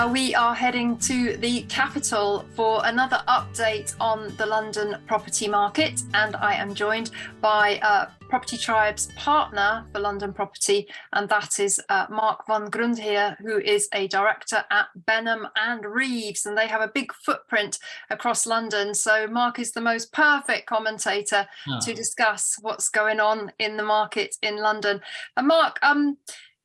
Now we are heading to the capital for another update on the London property market, and I am joined by Property Tribe's partner for London property, and that is Marc von Grundherr, who is a director at Benham and Reeves, and they have a big footprint across London. So Marc is the most perfect commentator to discuss what's going on in the market in London. And Marc,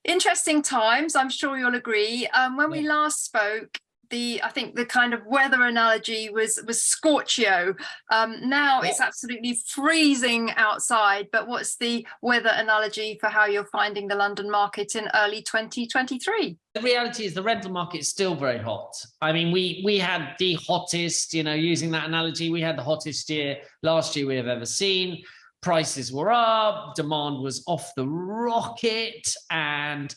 interesting times, I'm sure you'll agree. When we last spoke, I think the kind of weather analogy was Scorchio. Now it's absolutely freezing outside, but what's the weather analogy for how you're finding the London market in early 2023? The reality is the rental market is still very hot. I mean, we had the hottest, using that analogy, we had the hottest year last year we have ever seen. Prices were up, demand was off the rocket, and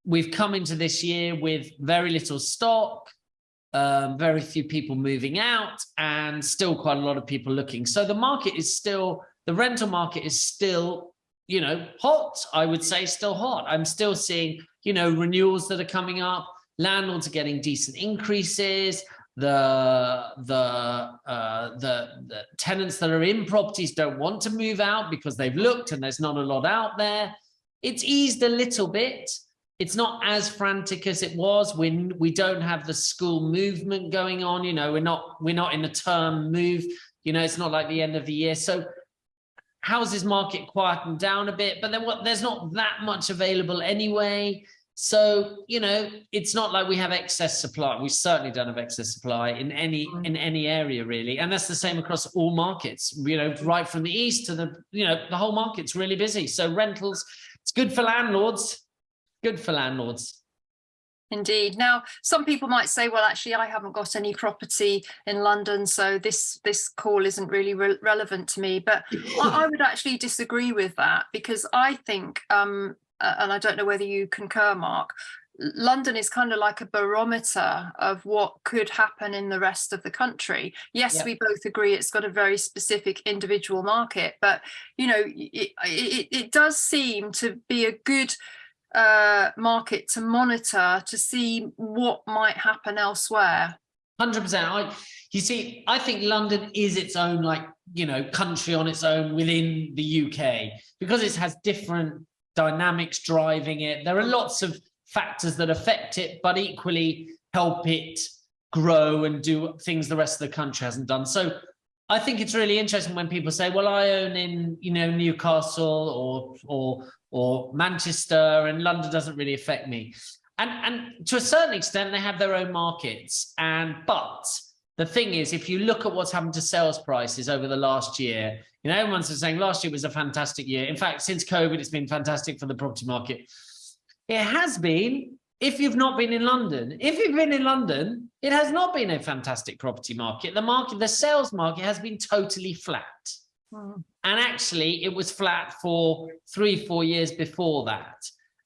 we've come into this year with very little stock, very few people moving out, and still quite a lot of people looking. So the market is still, the rental market is still, hot. I would say still hot. I'm still seeing, renewals that are coming up. Landlords are getting decent increases. The tenants that are in properties don't want to move out because they've looked and there's not a lot out there. It's eased a little bit. It's not as frantic as it was when we don't have the school movement going on. We're not in a term move. It's not like the end of the year. So houses market quietened down a bit, but there's not that much available anyway. So, it's not like we have excess supply. We certainly don't have excess supply in any area, really. And that's the same across all markets, right from the east to the whole market's really busy. So rentals, it's good for landlords. Good for landlords. Indeed. Now, some people might say, well, actually, I haven't got any property in London, so this call isn't really relevant to me. But I would actually disagree with that, because I think, and I don't know whether you concur, Marc, London is kind of like a barometer of what could happen in the rest of the country. Yes, we both agree it's got a very specific individual market, but, it does seem to be a good market to monitor to see what might happen elsewhere. 100%. I think London is its own, country on its own within the UK, because it has different dynamics driving it. There are lots of factors that affect it, but equally help it grow and do things the rest of the country hasn't done. So I think it's really interesting when people say, well, I own in, Newcastle or Manchester, and London doesn't really affect me. And to a certain extent, they have their own markets. But the thing is, if you look at what's happened to sales prices over the last year, everyone's been saying last year was a fantastic year. In fact, since COVID, it's been fantastic for the property market. It has been, if you've not been in London. If you've been in London, it has not been a fantastic property market. The sales market has been totally flat. And actually, it was flat for 3-4 years before that.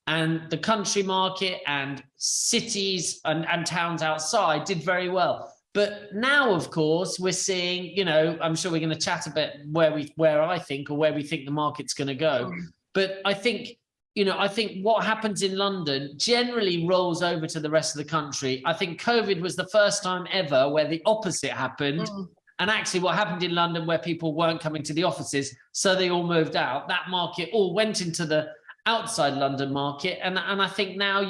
And the country market and cities and towns outside did very well. But now, of course, we're seeing, I'm sure we're going to chat a bit where we think the market's going to go. But I think what happens in London generally rolls over to the rest of the country. I think COVID was the first time ever where the opposite happened. And actually what happened in London, where people weren't coming to the offices, so they all moved out, that market all went into the outside London market. And I think now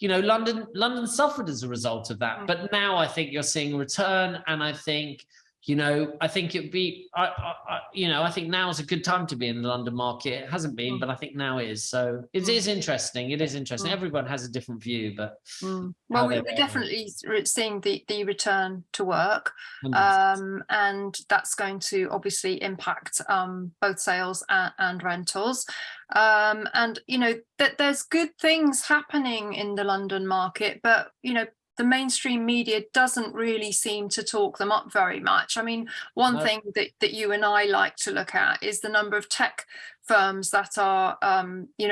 London suffered as a result of that. But now I think you're seeing a return. And I think, I think it'd be, I think now is a good time to be in the London market. It hasn't been, but I think now is. So it is interesting. It is interesting. Everyone has a different view, but well, we're definitely seeing the return to work, and that's going to obviously impact both sales and rentals. And that there's good things happening in the London market, but the mainstream media doesn't really seem to talk them up very much. I mean, one thing that you and I like to look at is the number of tech firms that are,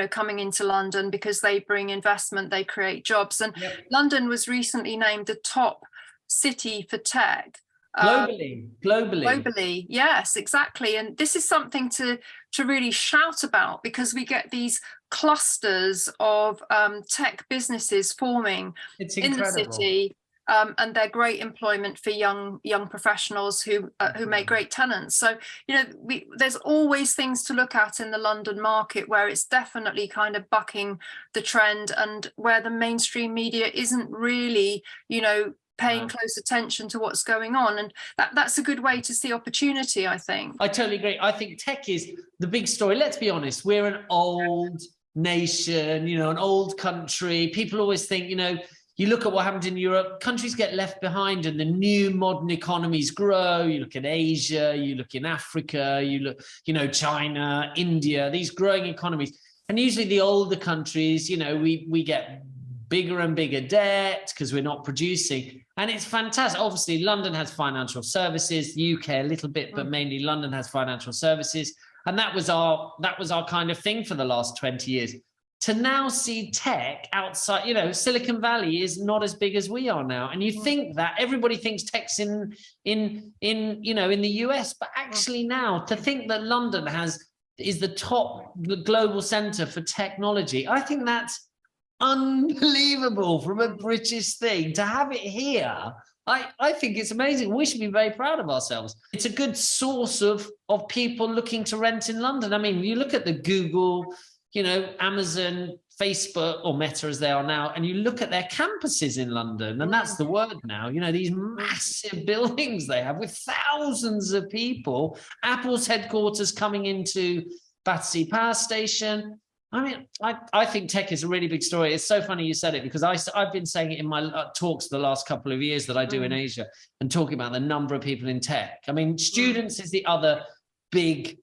coming into London, because they bring investment, they create jobs. And London was recently named the top city for tech. Globally, yes, exactly. And this is something to really shout about, because we get these clusters of tech businesses forming in the city, and they're great employment for young professionals who make great tenants. So there's always things to look at in the London market where it's definitely kind of bucking the trend, and where the mainstream media isn't really paying close attention to what's going on, and that's a good way to see opportunity, I think. I totally agree. I think tech is the big story. Let's be honest, we're an old nation, an old country. People always think, you look at what happened in Europe, countries get left behind and the new modern economies grow. You look at Asia, you look in Africa, you look, China, India, these growing economies. And usually the older countries, we get bigger and bigger debt because we're not producing. And it's fantastic. Obviously, London has financial services, the UK a little bit, but mainly London has financial services. And that was our kind of thing for the last 20 years. To now see tech outside, Silicon Valley is not as big as we are now. And you think that everybody thinks tech's in the US, but actually now to think that London is the global center for technology, I think that's unbelievable from a British thing to have it here. I think it's amazing. We should be very proud of ourselves. It's a good source of people looking to rent in London. I mean, you look at the Google, Amazon, Facebook, or Meta as they are now, and you look at their campuses in London, and that's the word now, these massive buildings they have with thousands of people. Apple's headquarters coming into Battersea Power Station. I mean, I think tech is a really big story. It's so funny you said it, because I've been saying it in my talks the last couple of years that I do in Asia, and talking about the number of people in tech. I mean, students is the other big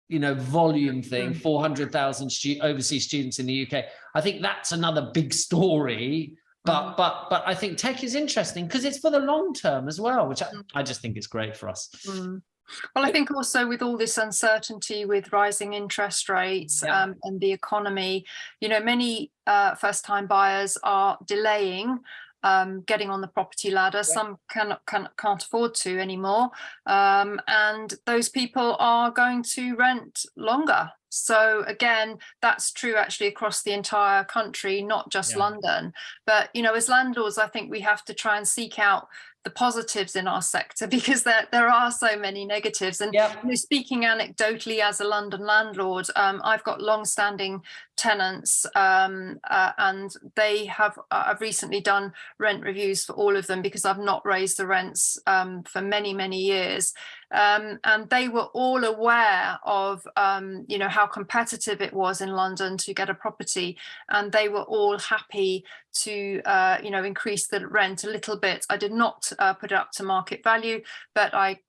volume thing, 400,000 overseas students in the UK. I think that's another big story. But I think tech is interesting because it's for the long term as well, which I just think it's great for us. Well, I think also with all this uncertainty with rising interest rates and the economy, many first-time buyers are delaying getting on the property ladder. Some can't afford to anymore, and those people are going to rent longer. So again, that's true actually across the entire country, not just London. But as landlords, I think we have to try and seek out the positives in our sector, because there are so many negatives. And speaking anecdotally as a London landlord, I've got long-standing tenants, and they have I've recently done rent reviews for all of them, because I've not raised the rents for many years, and they were all aware of how competitive it was in London to get a property, and they were all happy to increase the rent a little bit. I did not put it up to market value, but I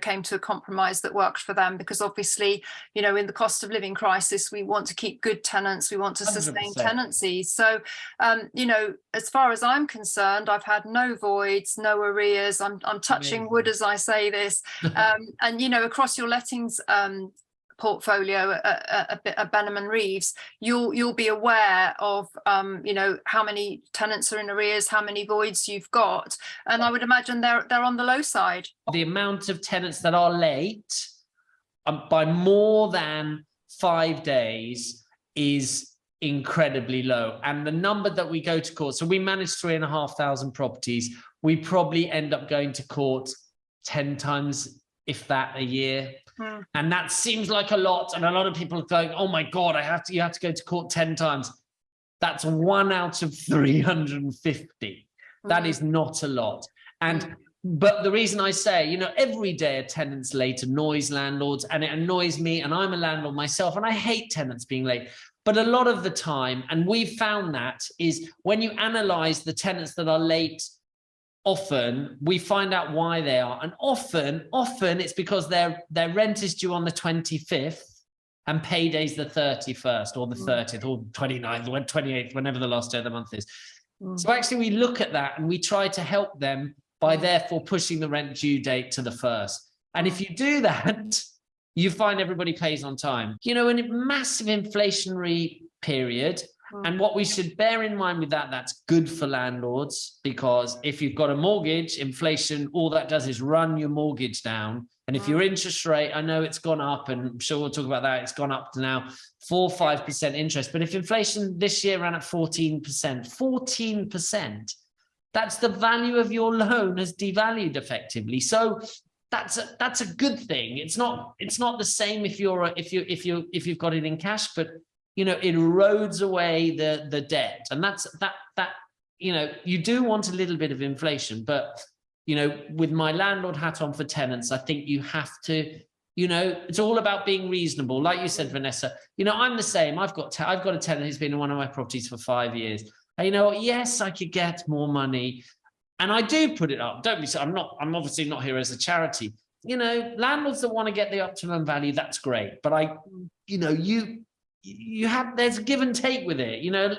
came to a compromise that worked for them, because obviously in the cost of living crisis, we want to keep good tenants, we want to sustain 100%. tenancies. So as far as I'm concerned, I've had no voids, no arrears. I'm touching wood as I say this. And across your lettings portfolio at Benham and Reeves, you'll be aware of how many tenants are in arrears, how many voids you've got, and I would imagine they're on the low side. The amount of tenants that are late by more than 5 days is incredibly low, and the number that we go to court, so we manage 3,500 properties, we probably end up going to court 10 times, if that, a year. And that seems like a lot, and a lot of people are going, oh my God, you have to go to court 10 times. That's 1 out of 350. That is not a lot. But the reason I say, every day a tenant's late annoys landlords, and it annoys me, and I'm a landlord myself, and I hate tenants being late. But a lot of the time, and we've found that, is when you analyze the tenants that are late, often we find out why they are, and often it's because their rent is due on the 25th and payday's the 31st or the 30th or 29th or 28th, whenever the last day of the month is. So actually we look at that and we try to help them by therefore pushing the rent due date to the 1st. And if you do that, you find everybody pays on time. In a massive inflationary period, and what we should bear in mind with that's good for landlords, because if you've got a mortgage, inflation, all that does is run your mortgage down. And if your interest rate, I know it's gone up, and I'm sure we'll talk about that, it's gone up to now 4 or 5% interest. But if inflation this year ran at 14%, that's the value of your loan has devalued effectively. So that's a good thing. It's not the same if you've got it in cash, but you know, it erodes away the debt, and that you know, you do want a little bit of inflation, but you know, with my landlord hat on for tenants, I think you have to, you know, it's all about being reasonable. Like you said, Vanessa, you know, I'm the same. I've got a tenant who's been in one of my properties for 5 years. And, you know, yes, I could get more money, and I do put it up. Don't be so. I'm obviously not here as a charity. You know, landlords that want to get the optimum value, that's great. But you know, there's a give and take with it. You know,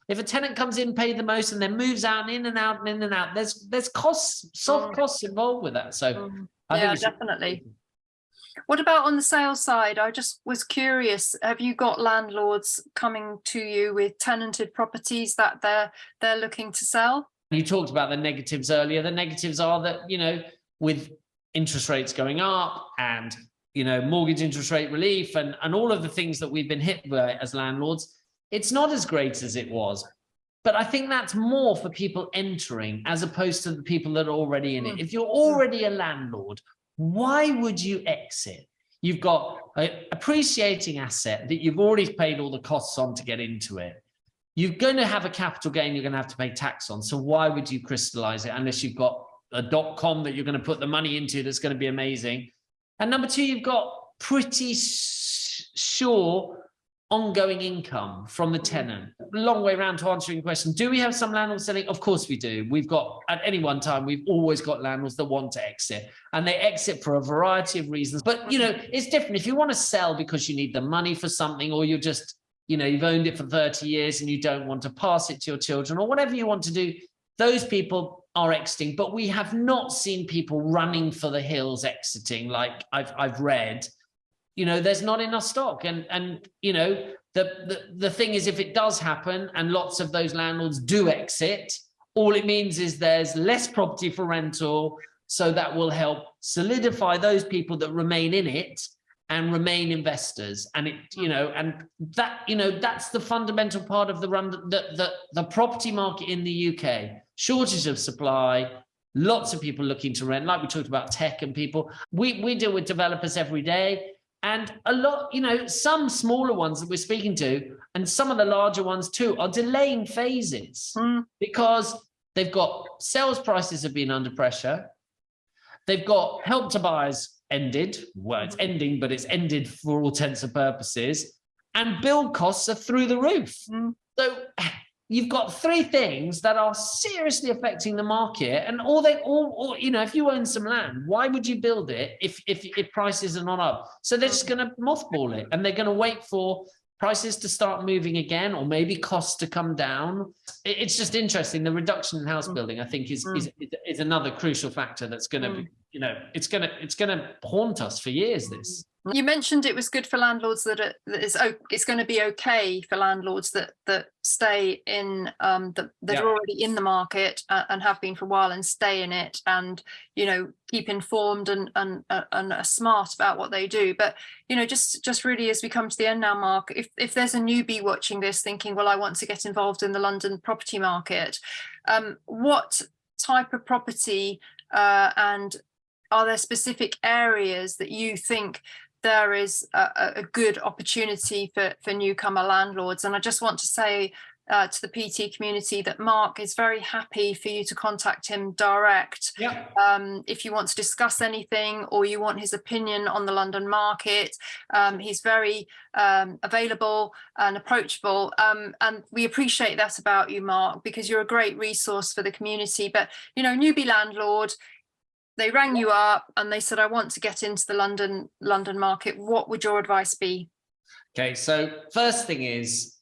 if a tenant comes in, pay the most, and then moves out and in and out and in and out, there's costs, soft costs involved with that. So I think definitely. What about on the sales side? I just was curious, have you got landlords coming to you with tenanted properties that they're looking to sell? You talked about the negatives earlier. The negatives are that, you know, with interest rates going up and, you know, mortgage interest rate relief and all of the things that we've been hit by as landlords, it's not as great as it was. But I think that's more for people entering as opposed to the people that are already in it. If you're already a landlord, why would you exit? You've got an appreciating asset that you've already paid all the costs on to get into it. You're going to have a capital gain you're going to have to pay tax on. So why would you crystallize it unless you've got a .com that you're going to put the money into that's going to be amazing? And number two, you've got pretty sure ongoing income from the tenant. A long way around to answering your question. Do we have some landlords selling? Of course we do. We've got, at any one time, we've always got landlords that want to exit, and they exit for a variety of reasons. But, you know, it's different. If you want to sell because you need the money for something, or you're just, you know, you've owned it for 30 years and you don't want to pass it to your children, or whatever you want to do, those people are exiting. But we have not seen people running for the hills exiting like I've read. You know, there's not enough stock. And you know, the thing is, if it does happen and lots of those landlords do exit, all it means is there's less property for rental. So that will help solidify those people that remain in it and remain investors. And it, you know, and that, you know, that's the fundamental part of the property market in the UK. Shortage of supply, lots of people looking to rent, like we talked about tech and people. We deal with developers every day. And a lot, you know, some smaller ones that we're speaking to, and some of the larger ones too, are delaying phases because they've got sales prices have been under pressure. They've got Help to Buy's ended. Well, it's ending, but it's ended for all intents and purposes. And build costs are through the roof. So you've got three things that are seriously affecting the market, and all you know, if you own some land, why would you build it if prices are not up? So they're just going to mothball it, and they're going to wait for prices to start moving again, or maybe costs to come down. It's just interesting. The reduction in house building, I think, is another crucial factor that's going to be, you know, it's going to haunt us for years. This. You mentioned it was good for landlords it's going to be okay for landlords that stay in that are already in the market and have been for a while and stay in it, and you know, keep informed and are smart about what they do. But you know, just really as we come to the end now, Mark, if there's a newbie watching this thinking, well, I want to get involved in the London property market, what type of property and are there specific areas that you think there is a good opportunity for newcomer landlords? And I just want to say to the PT community that Mark is very happy for you to contact him direct. If you want to discuss anything or you want his opinion on the London market, he's very available and approachable. And we appreciate that about you, Mark, because you're a great resource for the community. But, you know, newbie landlord, they rang you up and they said, I want to get into the London market. What would your advice be? Okay, so first thing is,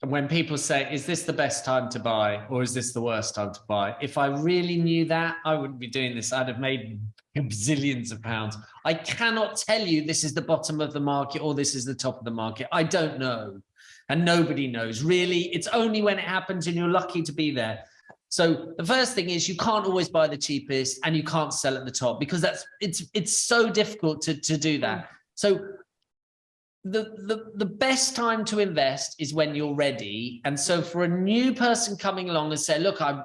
when people say, is this the best time to buy or is this the worst time to buy? If I really knew that, I wouldn't be doing this. I'd have made zillions of pounds. I cannot tell you this is the bottom of the market or this is the top of the market. I don't know. And nobody knows. Really, it's only when it happens and you're lucky to be there. So the first thing is you can't always buy the cheapest and you can't sell at the top, because it's so difficult to do that. So the best time to invest is when you're ready. And so for a new person coming along and say, look, I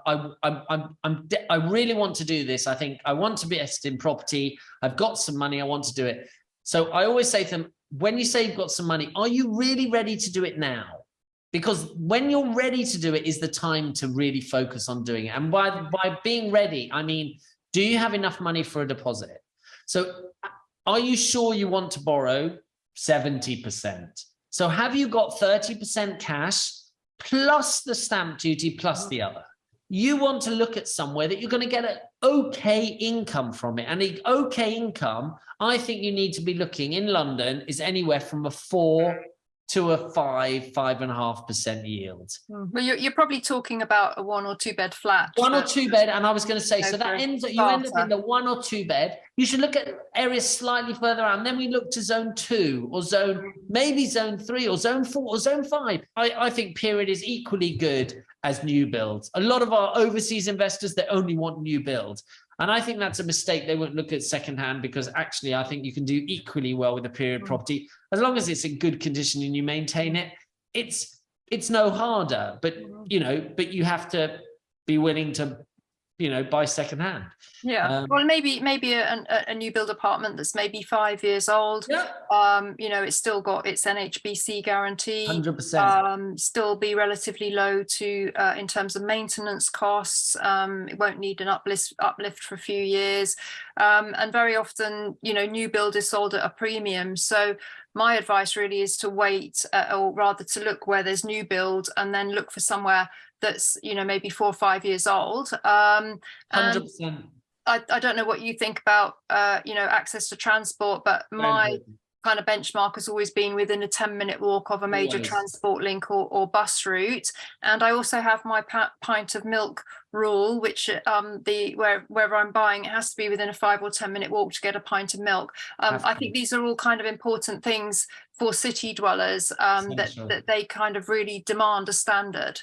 really want to do this. I think I want to be invested in property. I've got some money. I want to do it. So I always say to them, when you say you've got some money, are you really ready to do it now? Because when you're ready to do it is the time to really focus on doing it. And by being ready, I mean, do you have enough money for a deposit? So are you sure you want to borrow 70%? So have you got 30% cash plus the stamp duty plus the other? You want to look at somewhere that you're going to get an okay income from it. And the okay income, I think you need to be looking in London is anywhere from a 4 to a 5.5% yield. Well, you're probably talking about a 1 or 2 bed flat. 1 or 2 bed, and I was going to say, so that ends up, you end up in the 1 or 2 bed. You should look at areas slightly further out, and then we look to zone 2 or maybe zone 3 or zone 4 or zone 5. I think period is equally good as new builds. A lot of our overseas investors, they only want new builds. And I think that's a mistake. They won't look at secondhand, because actually I think you can do equally well with a period property. As long as it's in good condition and you maintain it, it's no harder, but you have to be willing to, buy secondhand. Yeah. Well, maybe a new build apartment that's maybe 5 years old. Yeah. It's still got its NHBC guarantee. 100%. Still be relatively low to in terms of maintenance costs. It won't need an uplift for a few years. And very often, new build is sold at a premium. So my advice really is to wait, or rather to look where there's new build and then look for somewhere that's maybe 4 or 5 years old. 100%. I don't know what you think about access to transport, but my kind of benchmark has always been within a 10-minute walk of a major transport link or bus route. And I also have my pint of milk rule, which wherever I'm buying, it has to be within a 5 or 10-minute walk to get a pint of milk. I think these are all kind of important things for city dwellers, that they kind of really demand a standard.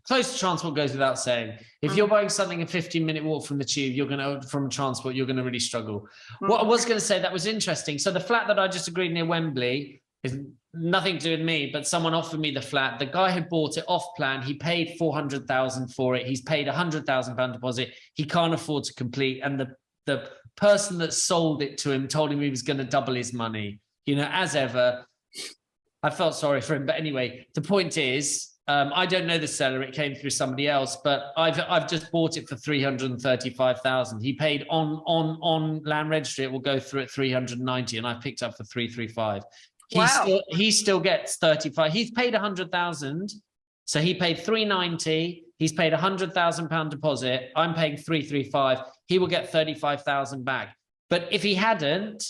Close to transport goes without saying. If you're buying something a 15-minute walk from the tube, from transport, you're going to really struggle. What I was going to say that was interesting. So the flat that I just agreed near Wembley is nothing to do with me, but someone offered me the flat. The guy had bought it off plan. He paid 400,000 for it. He's paid £100,000 deposit. He can't afford to complete. And the person that sold it to him told him he was going to double his money. As ever, I felt sorry for him. But anyway, the point is, I don't know the seller. It came through somebody else, but I've just bought it for 335,000. He paid on land registry. It will go through at 390, and I picked up for 335. He still gets 35. He's paid 100,000, so he paid 390. He's paid £100,000 deposit. I'm paying 335. He will get 35,000 back. But if he hadn't,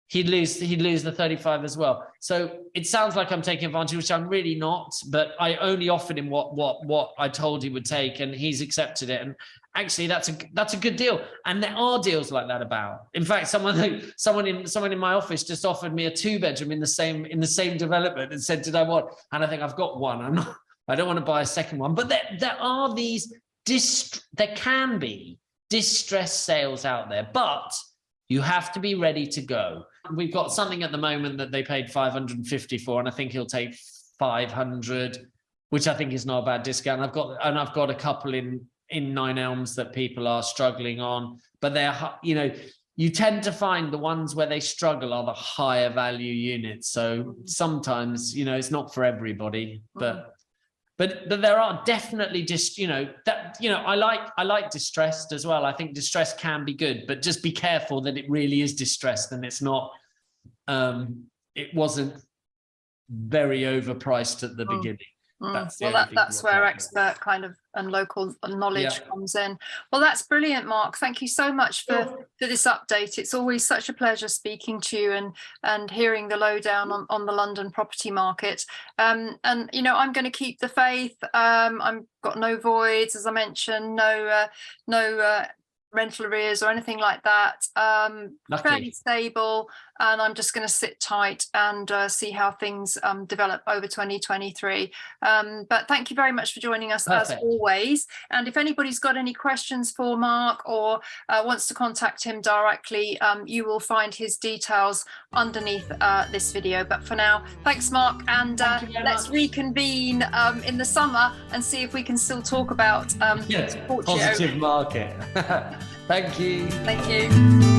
he'd lose the 35 as well. So it sounds like I'm taking advantage, which I'm really not, but I only offered him what I told he would take, and he's accepted it. And actually that's a good deal. And there are deals like that about. In fact, someone in my office just offered me a 2-bedroom in the same development and said, did I want? And I think I've got one. I don't want to buy a second one. But there are these there can be distressed sales out there, but you have to be ready to go. We've got something at the moment that they paid 550 for, and I think he'll take 500, which I think is not a bad discount. I've got a couple in 9 Elms that people are struggling on, but they're, you tend to find the ones where they struggle are the higher value units. So sometimes, it's not for everybody, but there are definitely I like distressed as well. I think distressed can be good, but just be careful that it really is distressed and it's not. It wasn't very overpriced at the beginning. That's where expert kind of and local knowledge comes in. Well, that's brilliant, Marc. Thank you so much for this update. It's always such a pleasure speaking to you and hearing the lowdown on the London property market. And I'm going to keep the faith. I've got no voids, as I mentioned, no rental arrears or anything like that. Fairly stable, and I'm just going to sit tight and see how things develop over 2023. But thank you very much for joining us as always. And if anybody's got any questions for Marc or wants to contact him directly, you will find his details underneath this video. But for now, thanks Marc, and let's reconvene in the summer and see if we can still talk about positive market. Thank you. Thank you.